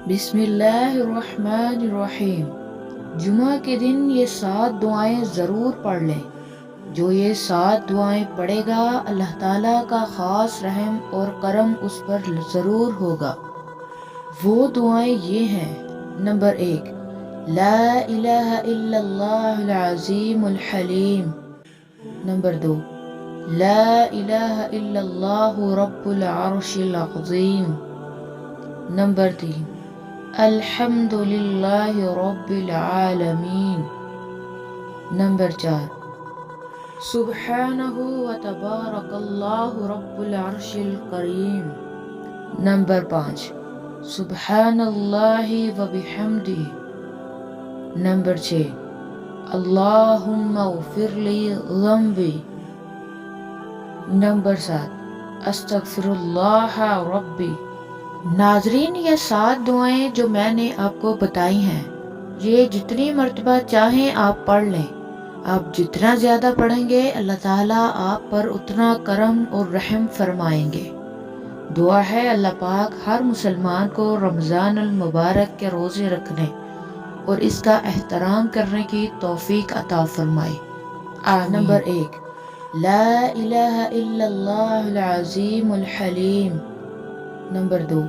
बिस्मिल्लाहिर्रहमानिर्रहीम। जुमा के दिन ये 7 दुआएं ज़रूर पढ़ लें। जो ये 7 दुआएं पढ़ेगा अल्लाह ताला का ख़ास रहम और करम उस पर ज़रूर होगा। वो दुआएं ये हैं। नंबर 1, ला इलाहा इल्लल्लाहुल अज़ीमुल हलीम। नंबर 2, ला इलाहा इल्लल्लाहु रब्बुल अर्शिल अज़ीम। नंबर 3, अल्हम्दुलिल्लाहि रब्बिल आलमीन। नंबर 4, सुब्हानहु व तबारकल्लाहु रब्बुल अर्शिल करीम। नंबर 5, सुब्हानल्लाहि व बिहम्दिही। नंबर 6, अल्लाहुम्मा उग़फिरली ज़ंबी। नंबर 7, अस्तग़फिरुल्लाह रब्बी। नाज़रीन, ये 7 दुआएं जो मैंने आपको बताई हैं, ये जितनी मर्तबा चाहें आप पढ़ लें। आप जितना ज़्यादा पढ़ेंगे अल्लाह ताला आप पर उतना करम और रहम फरमाएंगे। दुआ है अल्लाह पाक हर मुसलमान को रमज़ान अल मुबारक के रोज़े रखने और इसका एहतराम करने की तौफीक अता फरमाए। आमीन। नंबर 1, ला इलाहा इल्लल्लाहुल अज़ीमुल हलीम। नंबर 2,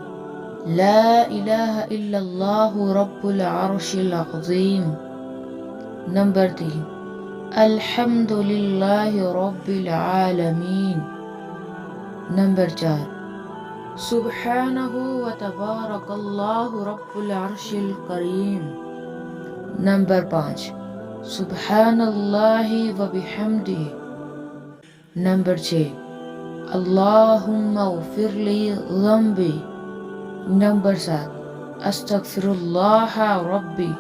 ला इलाहा इल्लल्लाहु रब्बुल अर्शिल अज़ीम। नंबर 3, अल्हम्दुलिल्लाहि रब्बिल आलमीन। नंबर 4, सुब्हानहु व तबारकल्लाहु रब्बुल अर्शिल करीम। नंबर 5, सुब्हानल्लाहि व बिहम्दिही। नंबर 6, अल्लाहुम्मा उग़फिरली ज़ंबी। नंबर 7, अस्तग़फिरुल्लाह रब्बी।